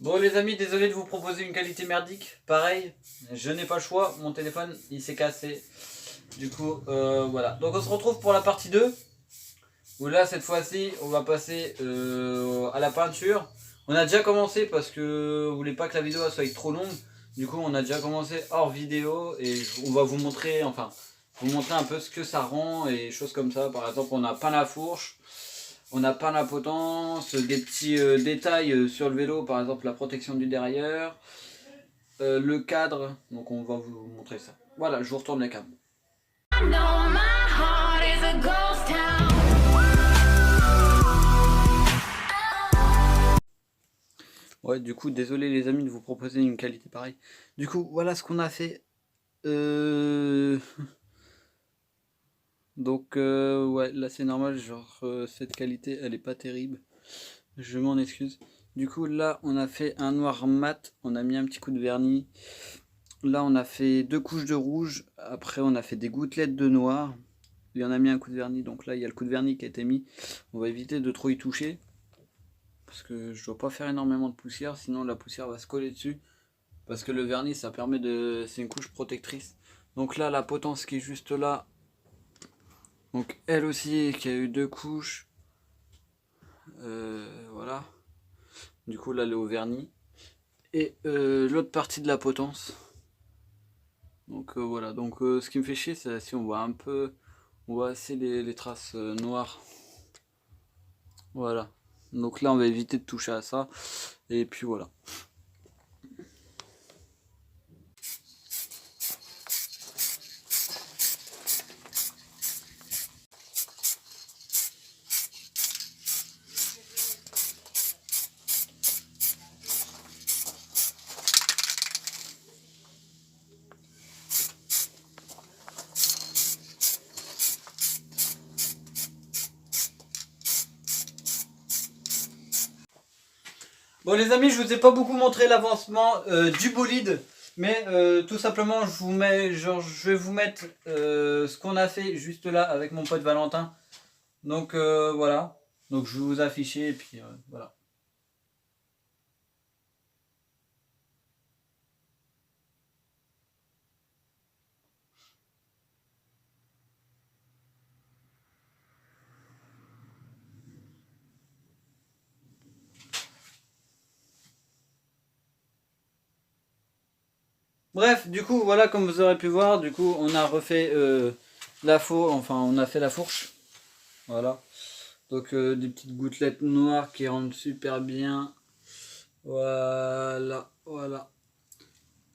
Bon les amis, désolé de vous proposer une qualité merdique. Pareil, je n'ai pas le choix, mon téléphone il s'est cassé. Du coup, voilà. Donc on se retrouve pour la partie 2. Où là, cette fois-ci, on va passer à la peinture. On a déjà commencé parce que vous voulez pas que la vidéo soit trop longue. Du coup, on a déjà commencé hors vidéo et on va vous montrer, enfin, vous montrer un peu ce que ça rend et choses comme ça. Par exemple, on a peint la fourche. On a peint la potence, des petits détails sur le vélo, par exemple la protection du derrière, le cadre, donc on va vous montrer ça. Voilà, je vous retourne la cam. Ouais, du coup, désolé les amis de vous proposer une qualité pareille. Du coup, voilà ce qu'on a fait. Donc, ouais, là c'est normal, genre cette qualité elle est pas terrible. Je m'en excuse. Du coup, là on a fait un noir mat, on a mis un petit coup de vernis. Là on a fait 2 couches de rouge, après on a fait des gouttelettes de noir. Il y en a mis un coup de vernis, donc là il y a le coup de vernis qui a été mis. On va éviter de trop y toucher. Parce que je dois pas faire énormément de poussière, sinon la poussière va se coller dessus. Parce que le vernis ça permet de... c'est une couche protectrice. Donc là la potence qui est juste là. Donc elle aussi qui a eu 2 couches. Voilà. Du coup là elle est au vernis. Et l'autre partie de la potence. Donc voilà, donc ce qui me fait chier c'est si on voit un peu, on voit assez les traces noires. Voilà, donc là on va éviter de toucher à ça. Et puis voilà. Bon les amis, je vous ai pas beaucoup montré l'avancement du bolide, mais tout simplement je vous mets, genre, je vais vous mettre ce qu'on a fait juste là avec mon pote Valentin. Donc voilà, donc je vais vous afficher et puis voilà. Bref, du coup, voilà, comme vous aurez pu voir, du coup, on a refait enfin, on a fait la fourche. Voilà. Donc, des petites gouttelettes noires qui rendent super bien. Voilà, voilà.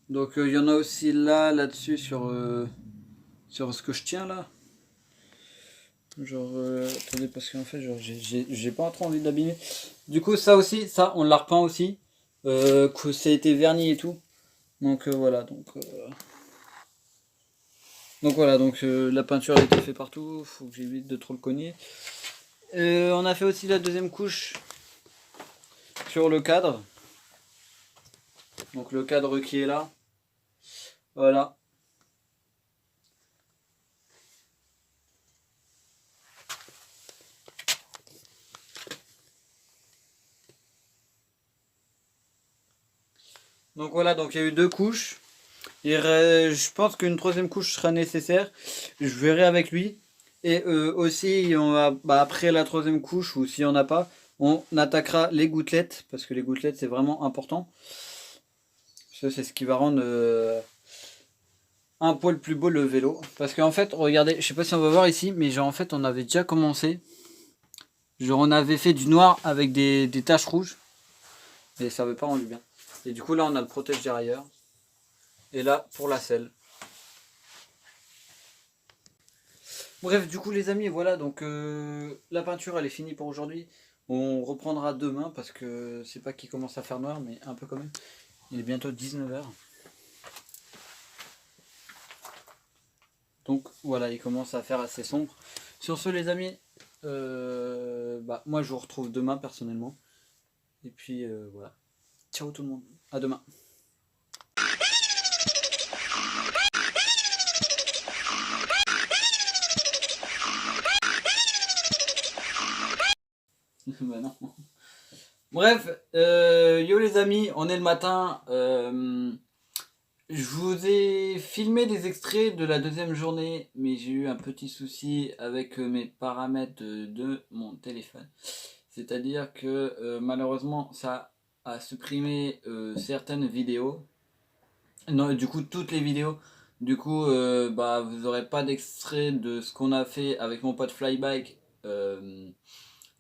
Donc, il y en a aussi là, là-dessus, sur ce que je tiens là. Genre, attendez, parce qu'en fait, genre, j'ai pas trop envie d'abîmer. Du coup, ça aussi, ça, on l'a repeint aussi. Que ça a été verni et tout. Donc, voilà, donc voilà, donc la peinture a été faite partout, faut que j'évite de trop le cogner. On a fait aussi la deuxième couche sur le cadre. Donc le cadre qui est là. Voilà. Donc voilà, donc il y a eu 2 couches. Je pense qu'une troisième couche sera nécessaire. Je verrai avec lui. Et aussi, on va, après la troisième couche, ou s'il n'y en a pas, on attaquera les gouttelettes. Parce que les gouttelettes, c'est vraiment important. Ça, c'est ce qui va rendre un poil plus beau le vélo. Parce qu'en fait, regardez, je sais pas si on va voir ici, mais genre en fait, on avait déjà commencé. Genre on avait fait du noir avec des taches rouges. Et ça n'avait pas rendu bien. Et du coup, là, on a le protège derrière. Et là, pour la selle. Bref, du coup les amis, voilà, donc la peinture elle est finie pour aujourd'hui. On reprendra demain parce que c'est pas qu'il commence à faire noir, mais un peu quand même. Il est bientôt 19 h. Donc voilà, il commence à faire assez sombre. Sur ce les amis, moi je vous retrouve demain personnellement. Et puis voilà. Ciao tout le monde, à demain. Bah non. Bref, yo les amis, on est le matin. Je vous ai filmé des extraits de la deuxième journée, mais j'ai eu un petit souci avec mes paramètres de mon téléphone. C'est-à-dire que malheureusement, ça a supprimé certaines vidéos. Non, du coup, toutes les vidéos. Du coup, bah, vous n'aurez pas d'extrait de ce qu'on a fait avec mon pote Flybike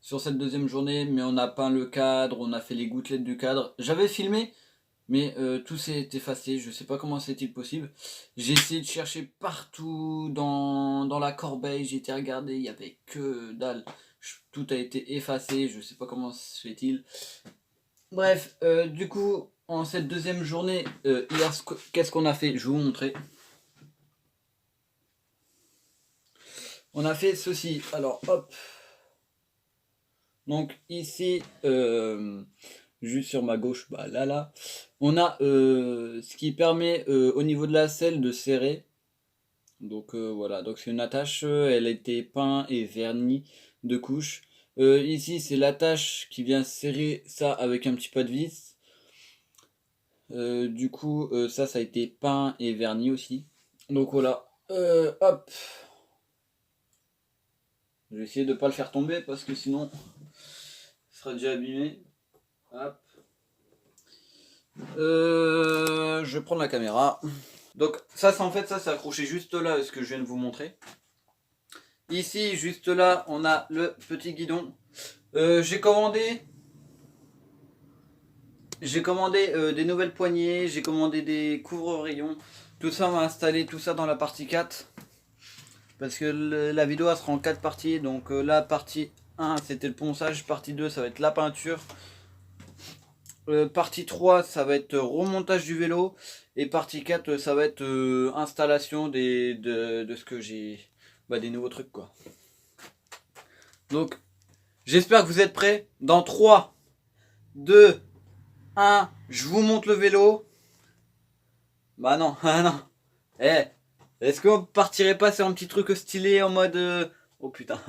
sur cette deuxième journée, mais on a peint le cadre, on a fait les gouttelettes du cadre. J'avais filmé, mais tout s'est effacé, je sais pas comment c'est-il possible. J'ai essayé de chercher partout dans la corbeille, j'ai été regarder, il y avait que dalle. Tout a été effacé, je sais pas comment se fait-il. Bref, du coup, en cette deuxième journée, hier, qu'est-ce qu'on a fait? Je vais vous montrer. On a fait ceci. Alors, hop. Donc, ici, juste sur ma gauche, bah là, on a ce qui permet au niveau de la selle de serrer. Donc, voilà. Donc, c'est une attache, elle a été peinte et vernie de couches. Ici, c'est l'attache qui vient serrer ça avec un petit pas de vis. Du coup, ça a été peint et verni aussi. Donc voilà, hop. Je vais essayer de ne pas le faire tomber parce que sinon, il sera déjà abîmé. Hop. Je vais prendre la caméra. Donc ça, c'est en fait, ça c'est accroché juste là, ce que je viens de vous montrer. Ici, juste là, on a le petit guidon. J'ai commandé des nouvelles poignées, j'ai commandé des couvre-rayons. Tout ça, on va installer tout ça dans la partie 4. Parce que la vidéo elle sera en 4 parties. Donc la partie 1 c'était le ponçage, partie 2 ça va être la peinture. Partie 3 ça va être remontage du vélo. Et partie 4 ça va être installation de ce que j'ai... Bah, des nouveaux trucs quoi. Donc j'espère que vous êtes prêts. Dans 3, 2, 1, je vous montre le vélo. Bah non, ah non. Est-ce qu'on partirait pas sur un petit truc stylé en mode... Oh putain.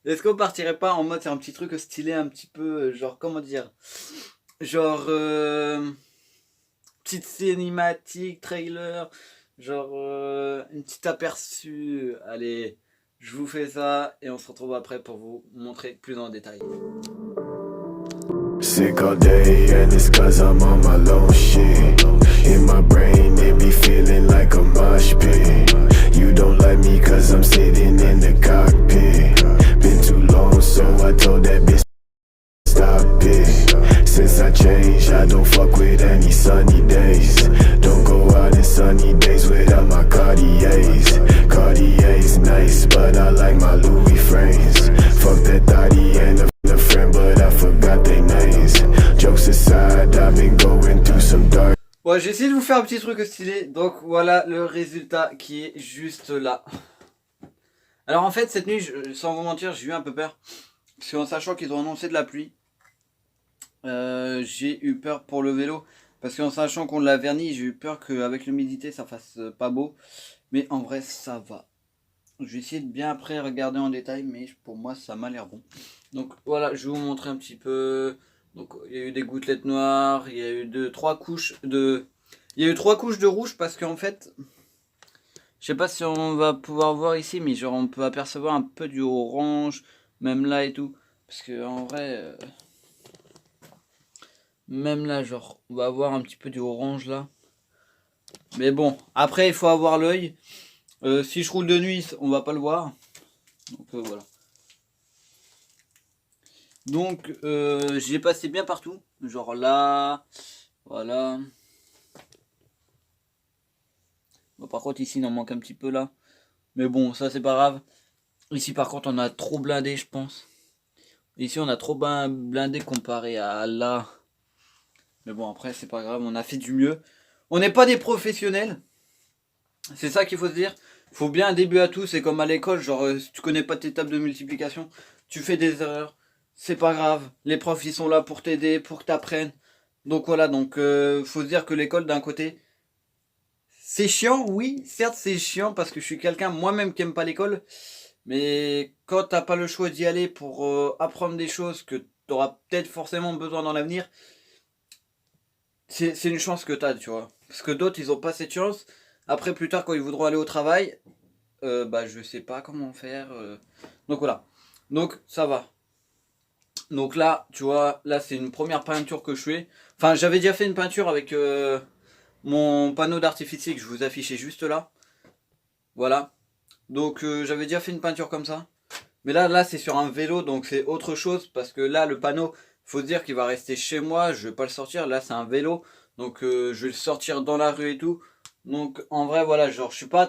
Est-ce qu'on partirait pas en mode sur un petit truc stylé un petit peu... genre comment dire... Genre... petite cinématique, trailer... Genre... une petite aperçu... Allez, je vous fais ça et on se retrouve après pour vous montrer plus en détail. Sick all day, and it's cause I'm on my low shit. In my brain, it be feeling like a mosh pit. You don't like me cause I'm sitting in the cockpit. Been too long, so I told that bitch stop it. Since I changed, I don't fuck with any sunny days. Don't go out in sunny days without my Cartiers. Cartiers nice, but I like my Louis frames. Fuck that thotty and a friend, but I forgot their names. Jokes aside, I've been going through some dark. Ouais, j'ai essayé de vous faire un petit truc stylé, donc voilà le résultat qui est juste là. Alors en fait, cette nuit, sans vous mentir, j'ai eu un peu peur. Parce qu'en sachant qu'ils ont annoncé de la pluie, j'ai eu peur pour le vélo. Parce qu'en sachant qu'on l'a verni, j'ai eu peur qu'avec l'humidité, ça fasse pas beau. Mais en vrai, ça va. Je vais essayer de bien après regarder en détail, mais pour moi, ça m'a l'air bon. Donc voilà, je vais vous montrer un petit peu... Donc il y a eu des gouttelettes noires, il y a eu 3 couches de... Il y a eu 3 couches de rouge parce qu'en fait... Je sais pas si on va pouvoir voir ici, mais genre on peut apercevoir un peu du orange, même là et tout. Parce que en vrai... même là, genre, on va avoir un petit peu du orange là. Mais bon, après il faut avoir l'œil. Si je roule de nuit, on va pas le voir. Donc voilà. Donc j'ai passé bien partout, genre là, voilà. Bon, par contre ici il en manque un petit peu là, mais bon ça c'est pas grave. Ici par contre on a trop blindé je pense. Ici on a trop blindé comparé à là. Mais bon après c'est pas grave, on a fait du mieux. On n'est pas des professionnels, c'est ça qu'il faut se dire. Faut bien un début à tout, c'est comme à l'école, genre si tu connais pas tes tables de multiplication, tu fais des erreurs. C'est pas grave, les profs ils sont là pour t'aider, pour que t'apprennes. Donc voilà, donc faut se dire que l'école d'un côté, c'est chiant, oui, certes c'est chiant parce que je suis quelqu'un moi-même qui aime pas l'école. Mais quand t'as pas le choix d'y aller pour apprendre des choses que tu auras peut-être forcément besoin dans l'avenir. C'est une chance que tu as, tu vois. Parce que d'autres, ils ont pas cette chance. Après, plus tard, quand ils voudront aller au travail, bah je sais pas comment faire. Donc voilà. Donc ça va. Donc là, tu vois, là c'est une première peinture que je fais. Enfin, j'avais déjà fait une peinture avec mon panneau d'artificier que je vous affichais juste là. Voilà. Donc j'avais déjà fait une peinture comme ça. Mais là c'est sur un vélo, donc c'est autre chose. Parce que là, le panneau, faut se dire qu'il va rester chez moi. Je vais pas le sortir. Là, c'est un vélo. Donc je vais le sortir dans la rue et tout. Donc en vrai, voilà, genre je suis pas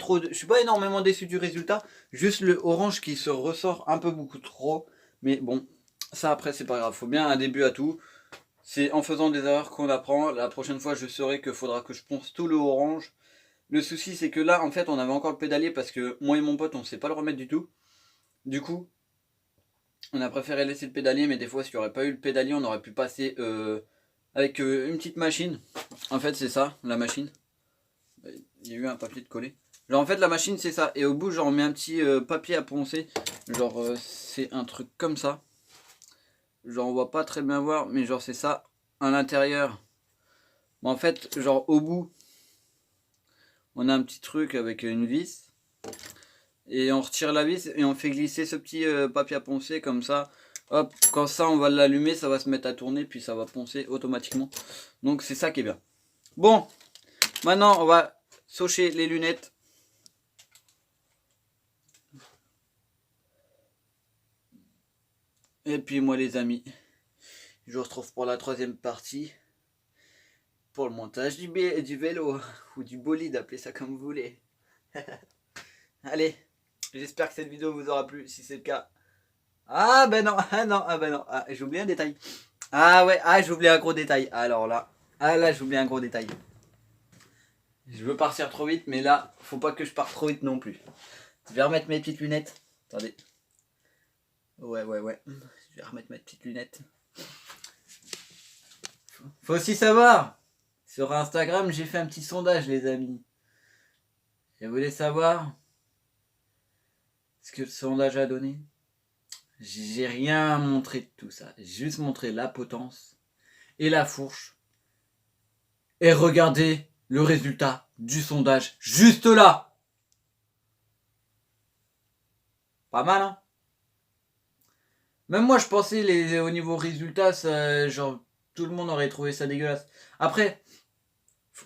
énormément déçu du résultat. Juste le orange qui se ressort un peu beaucoup trop. Mais bon, ça après c'est pas grave. Faut bien un début à tout. C'est en faisant des erreurs qu'on apprend. La prochaine fois, je saurai qu'il faudra que je ponce tout le orange. Le souci, c'est que là, en fait, on avait encore le pédalier parce que moi et mon pote, on sait pas le remettre du tout. Du coup, on a préféré laisser le pédalier, mais des fois, s'il n'y aurait pas eu le pédalier, on aurait pu passer avec une petite machine. En fait, c'est ça, la machine. Il y a eu un papier de coller. Genre, en fait, la machine, c'est ça. Et au bout, genre, on met un petit papier à poncer. Genre, c'est un truc comme ça. Genre, on voit pas très bien voir, mais genre, c'est ça. À l'intérieur. Bon, en fait, genre, au bout, on a un petit truc avec une vis. Et on retire la vis et on fait glisser ce petit papier à poncer comme ça. Hop, quand ça, on va l'allumer, ça va se mettre à tourner, puis ça va poncer automatiquement. Donc, c'est ça qui est bien. Bon, maintenant, on va saucher les lunettes. Et puis moi les amis, je vous retrouve pour la troisième partie. Pour le montage du vélo, ou du bolide, appelez ça comme vous voulez. Allez, j'espère que cette vidéo vous aura plu, si c'est le cas. Ah ben non, ah non, ah ben non, ah, j'ai oublié un détail. Ah ouais, ah j'ai oublié un gros détail. Alors là, ah là j'ai oublié un gros détail. Je veux partir trop vite, mais là, faut pas que je parte trop vite non plus. Je vais remettre mes petites lunettes. Attendez. Ouais. Je vais remettre mes petites lunettes. Faut aussi savoir, sur Instagram, j'ai fait un petit sondage, les amis. Et vous voulez savoir ce que le sondage a donné? J'ai rien montré de tout ça. J'ai juste montré la potence et la fourche. Et regardez le résultat du sondage juste là. Pas mal, hein? Même moi, je pensais au niveau résultat, ça, genre, tout le monde aurait trouvé ça dégueulasse. Après,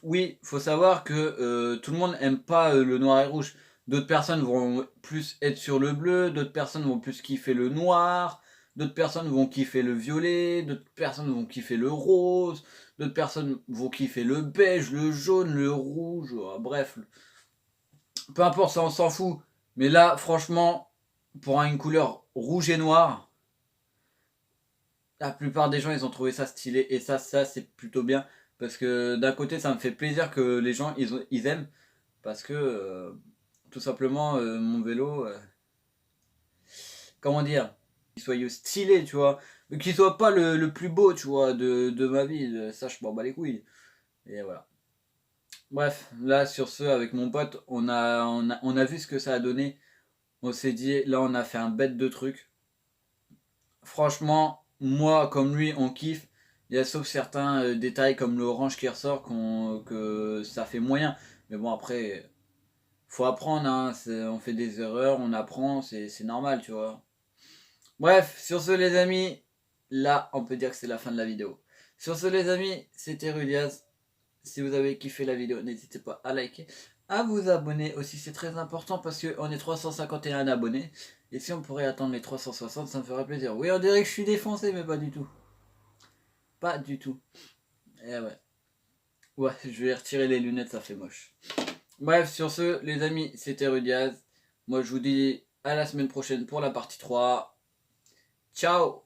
oui, faut savoir que tout le monde aime pas le noir et rouge. D'autres personnes vont plus être sur le bleu, d'autres personnes vont plus kiffer le noir, d'autres personnes vont kiffer le violet, d'autres personnes vont kiffer le rose, d'autres personnes vont kiffer le beige, le jaune, le rouge, bref. Peu importe, ça on s'en fout. Mais là, franchement, pour une couleur rouge et noire, la plupart des gens ils ont trouvé ça stylé et ça c'est plutôt bien parce que d'un côté ça me fait plaisir que les gens ils aiment parce que tout simplement mon vélo comment dire, qu'il soit stylé, tu vois, qu'il soit pas le plus beau, tu vois, de ma vie, ça je m'en bats les couilles et voilà. Bref, là sur ce avec mon pote on a vu ce que ça a donné. On s'est dit là on a fait un bête de truc. Franchement, moi comme lui, on kiffe. Il y a sauf certains détails comme l'orange qui ressort que ça fait moyen. Mais bon après, faut apprendre, hein. On fait des erreurs, on apprend, c'est normal, tu vois. Bref, sur ce les amis, là on peut dire que c'est la fin de la vidéo. Sur ce les amis, c'était Rudiaz. Si vous avez kiffé la vidéo, n'hésitez pas à liker, à vous abonner aussi, c'est très important parce qu'on est 351 abonnés. Et si on pourrait attendre les 360, ça me ferait plaisir. Oui, on dirait que je suis défoncé, mais pas du tout. Pas du tout. Et ouais. Ouais, je vais retirer les lunettes, ça fait moche. Bref, sur ce, les amis, c'était Rudiaz. Moi, je vous dis à la semaine prochaine pour la partie 3. Ciao!